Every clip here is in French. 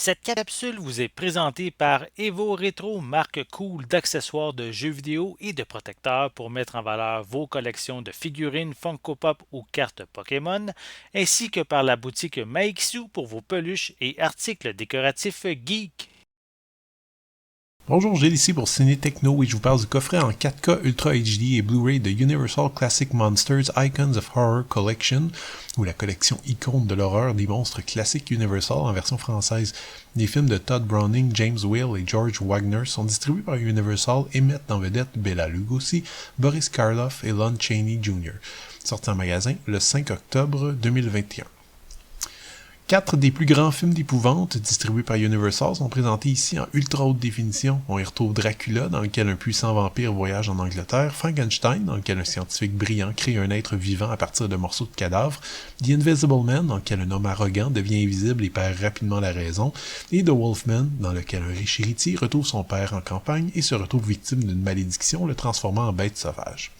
Cette capsule vous est présentée par Evo Retro, marque cool d'accessoires de jeux vidéo et de protecteurs pour mettre en valeur vos collections de figurines Funko Pop ou cartes Pokémon, ainsi que par la boutique Maixu pour vos peluches et articles décoratifs geek. Bonjour, Gilles ici pour Ciné Techno et je vous parle du coffret en 4K Ultra HD et Blu-ray de Universal Classic Monsters Icons of Horror Collection, ou la collection icône de l'horreur des monstres classiques Universal en version française. Les films de Todd Browning, James Whale et George Wagner sont distribués par Universal et mettent en vedette Bela Lugosi, Boris Karloff et Lon Chaney Jr. Sorti en magasin le 5 octobre 2021. 4 des plus grands films d'épouvante distribués par Universal sont présentés ici en ultra haute définition. On y retrouve Dracula, dans lequel un puissant vampire voyage en Angleterre, Frankenstein, dans lequel un scientifique brillant crée un être vivant à partir de morceaux de cadavres, The Invisible Man, dans lequel un homme arrogant devient invisible et perd rapidement la raison, et The Wolfman, dans lequel un riche héritier retrouve son père en campagne et se retrouve victime d'une malédiction le transformant en bête sauvage.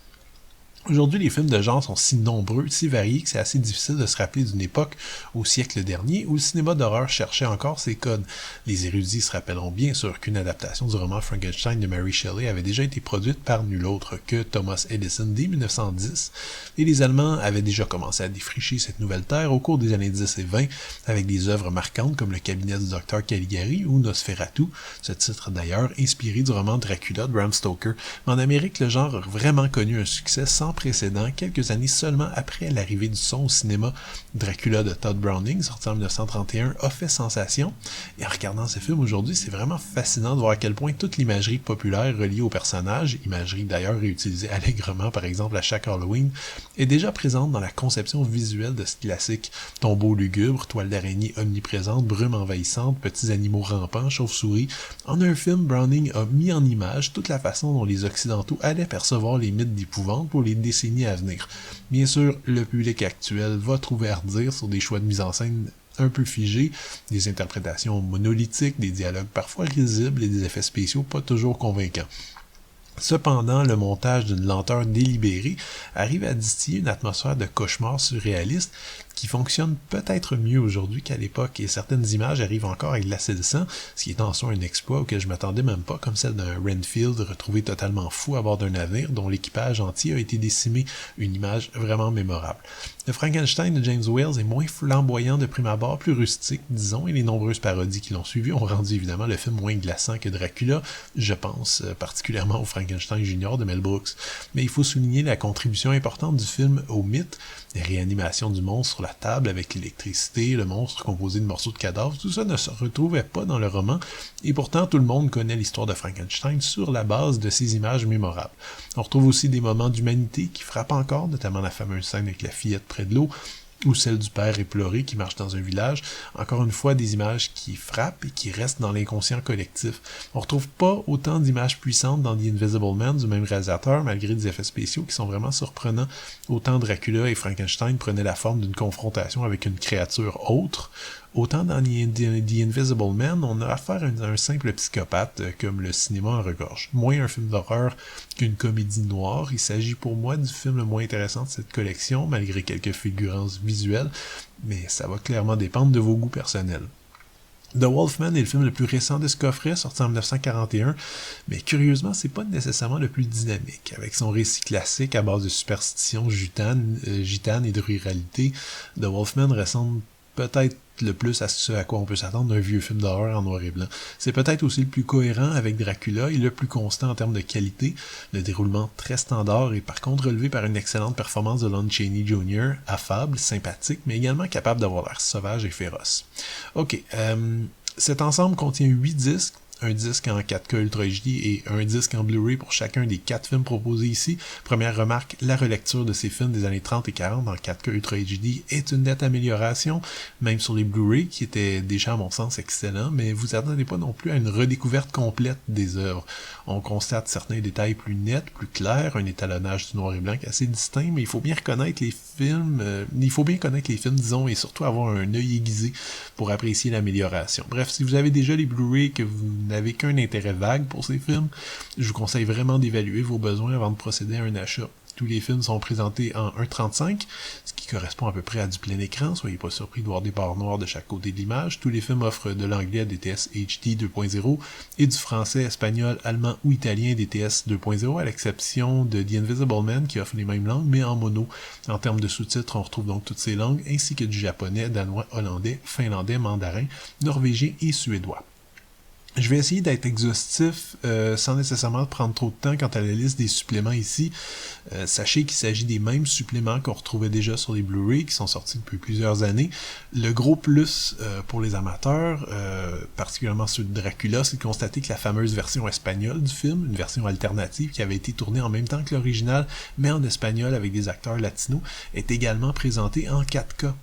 Aujourd'hui, les films de genre sont si nombreux, si variés que c'est assez difficile de se rappeler d'une époque, au siècle dernier, où le cinéma d'horreur cherchait encore ses codes. Les érudits se rappelleront bien sûr qu'une adaptation du roman Frankenstein de Mary Shelley avait déjà été produite par nul autre que Thomas Edison dès 1910, et les Allemands avaient déjà commencé à défricher cette nouvelle terre au cours des années 10 et 20, avec des œuvres marquantes comme Le cabinet du docteur Caligari ou Nosferatu, ce titre d'ailleurs inspiré du roman Dracula de Bram Stoker. Mais en Amérique, le genre a vraiment connu un succès sans précédent, quelques années seulement après l'arrivée du son au cinéma. Dracula de Todd Browning, sorti en 1931, a fait sensation. Et en regardant ce film aujourd'hui, c'est vraiment fascinant de voir à quel point toute l'imagerie populaire reliée au personnage, imagerie d'ailleurs réutilisée allègrement par exemple à chaque Halloween, est déjà présente dans la conception visuelle de ce classique. Tombeaux lugubres, toiles d'araignée omniprésentes, brumes envahissantes, petits animaux rampants, chauves-souris. En un film, Browning a mis en image toute la façon dont les Occidentaux allaient percevoir les mythes d'épouvante pour les décennies à venir. Bien sûr, le public actuel va trouver à redire sur des choix de mise en scène un peu figés, des interprétations monolithiques, des dialogues parfois risibles et des effets spéciaux pas toujours convaincants. Cependant, le montage d'une lenteur délibérée arrive à distiller une atmosphère de cauchemar surréaliste qui fonctionne peut-être mieux aujourd'hui qu'à l'époque, et certaines images arrivent encore à glacer le sang, ce qui est en soi un exploit auquel je m'attendais même pas, comme celle d'un Renfield retrouvé totalement fou à bord d'un navire dont l'équipage entier a été décimé, une image vraiment mémorable. Le Frankenstein de James Whale est moins flamboyant de prime abord, plus rustique, disons, et les nombreuses parodies qui l'ont suivi ont rendu évidemment le film moins glaçant que Dracula, je pense particulièrement au Frankenstein Junior de Mel Brooks. Mais il faut souligner la contribution importante du film au mythe, les réanimations du monstre sur la table avec l'électricité, le monstre composé de morceaux de cadavres, tout ça ne se retrouvait pas dans le roman, et pourtant tout le monde connaît l'histoire de Frankenstein sur la base de ces images mémorables. On retrouve aussi des moments d'humanité qui frappent encore, notamment la fameuse scène avec la fillette près de l'eau, ou celle du père éploré qui marche dans un village. Encore une fois, des images qui frappent et qui restent dans l'inconscient collectif. On retrouve pas autant d'images puissantes dans The Invisible Man du même réalisateur, malgré des effets spéciaux qui sont vraiment surprenants. Autant Dracula et Frankenstein prenaient la forme d'une confrontation avec une créature autre, autant dans The Invisible Man, on a affaire à un simple psychopathe, comme le cinéma en regorge. Moins un film d'horreur qu'une comédie noire, il s'agit pour moi du film le moins intéressant de cette collection, malgré quelques fulgurances visuelles, mais ça va clairement dépendre de vos goûts personnels. The Wolfman est le film le plus récent de ce coffret, sorti en 1941, mais curieusement, c'est pas nécessairement le plus dynamique. Avec son récit classique à base de superstitions gitanes et de ruralité, The Wolfman ressemble peut-être le plus à ce à quoi on peut s'attendre d'un vieux film d'horreur en noir et blanc. C'est peut-être aussi le plus cohérent avec Dracula et le plus constant en termes de qualité. Le déroulement très standard est par contre relevé par une excellente performance de Lon Chaney Jr., affable, sympathique, mais également capable d'avoir l'air sauvage et féroce. Ok, cet ensemble contient 8 disques, un disque en 4K Ultra HD et un disque en Blu-ray pour chacun des 4 films proposés ici. Première remarque, la relecture de ces films des années 30 et 40 en 4K Ultra HD est une nette amélioration, même sur les Blu-ray qui étaient déjà à mon sens excellents, mais vous attendez pas non plus à une redécouverte complète des œuvres. On constate certains détails plus nets, plus clairs, un étalonnage du noir et blanc assez distinct, mais il faut bien connaître les films, disons, et surtout avoir un œil aiguisé pour apprécier l'amélioration. Bref, si vous avez déjà les Blu-ray et que vous n'avez qu'un intérêt vague pour ces films, je vous conseille vraiment d'évaluer vos besoins avant de procéder à un achat. Tous les films sont présentés en 1.35, ce qui correspond à peu près à du plein écran, soyez pas surpris de voir des barres noires de chaque côté de l'image. Tous les films offrent de l'anglais DTS HD 2.0 et du français, espagnol, allemand ou italien DTS 2.0, à l'exception de The Invisible Man qui offre les mêmes langues mais en mono. En termes de sous-titres, on retrouve donc toutes ces langues, ainsi que du japonais, danois, hollandais, finlandais, mandarin, norvégien et suédois. Je vais essayer d'être exhaustif sans nécessairement prendre trop de temps quant à la liste des suppléments ici. Sachez qu'il s'agit des mêmes suppléments qu'on retrouvait déjà sur les Blu-ray qui sont sortis depuis plusieurs années. Le gros plus pour les amateurs, particulièrement ceux de Dracula, c'est de constater que la fameuse version espagnole du film, une version alternative qui avait été tournée en même temps que l'original, mais en espagnol avec des acteurs latinos, est également présentée en 4K.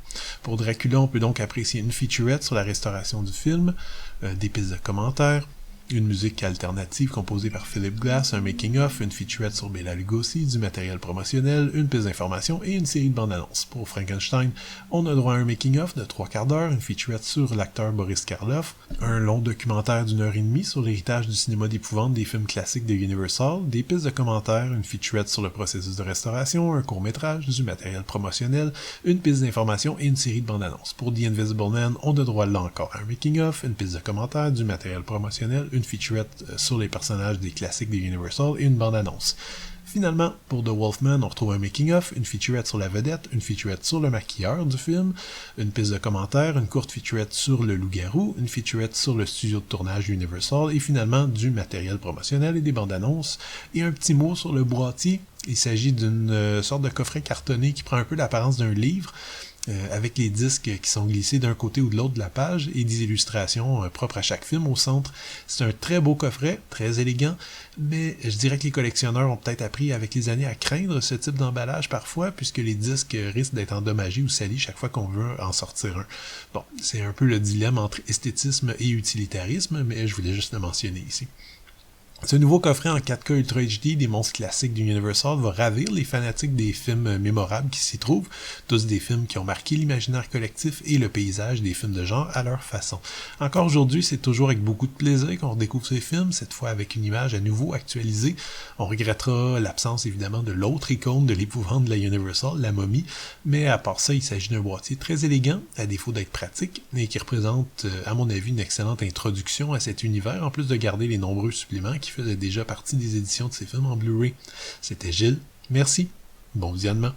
Pour Dracula, on peut donc apprécier une featurette sur la restauration du film, des pistes de commentaires, une musique alternative composée par Philip Glass, un making-of, une featurette sur Bela Lugosi, du matériel promotionnel, une piste d'information et une série de bandes annonces. Pour Frankenstein, on a droit à un making-of de 3/4 d'heure, une featurette sur l'acteur Boris Karloff, un long documentaire d'1h30 sur l'héritage du cinéma d'épouvante des films classiques de Universal, des pistes de commentaires, une featurette sur le processus de restauration, un court-métrage, du matériel promotionnel, une piste d'information et une série de bandes annonces. Pour The Invisible Man, on a droit là encore à un making-of, une piste de commentaires, du matériel promotionnel, une featurette sur les personnages des classiques de Universal et une bande-annonce. Finalement, pour The Wolfman, on retrouve un making-of, une featurette sur la vedette, une featurette sur le maquilleur du film, une piste de commentaires, une courte featurette sur le loup-garou, une featurette sur le studio de tournage Universal et finalement du matériel promotionnel et des bandes-annonces. Et un petit mot sur le boîtier. Il s'agit d'une sorte de coffret cartonné qui prend un peu l'apparence d'un livre, avec les disques qui sont glissés d'un côté ou de l'autre de la page et des illustrations propres à chaque film au centre. C'est un très beau coffret, très élégant, mais je dirais que les collectionneurs ont peut-être appris avec les années à craindre ce type d'emballage parfois, puisque les disques risquent d'être endommagés ou salis chaque fois qu'on veut en sortir un. Bon, c'est un peu le dilemme entre esthétisme et utilitarisme, mais je voulais juste le mentionner ici. Ce nouveau coffret en 4K Ultra HD des monstres classiques d'Universal va ravir les fanatiques des films mémorables qui s'y trouvent, tous des films qui ont marqué l'imaginaire collectif et le paysage des films de genre à leur façon. Encore aujourd'hui, c'est toujours avec beaucoup de plaisir qu'on redécouvre ces films, cette fois avec une image à nouveau actualisée. On regrettera l'absence évidemment de l'autre icône de l'épouvante de la Universal, la momie, mais à part ça, il s'agit d'un boîtier très élégant, à défaut d'être pratique, et qui représente, à mon avis, une excellente introduction à cet univers, en plus de garder les nombreux suppléments qui faisaient déjà partie des éditions de ces films en Blu-ray. C'était Gilles, merci, bon visionnement.